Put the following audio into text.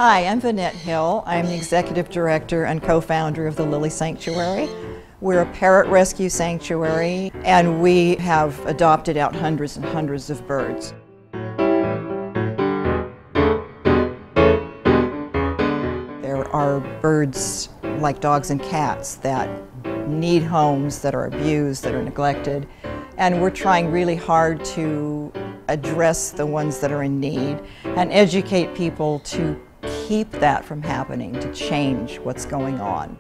Hi, I'm Vanette Hill. I'm the Executive Director and co-founder of the Lily Sanctuary. We're a parrot rescue sanctuary, and we have adopted out hundreds and hundreds of birds. There are birds like dogs and cats that need homes, that are abused, that are neglected, and we're trying really hard to address the ones that are in need and educate people to keep that from happening, to change what's going on.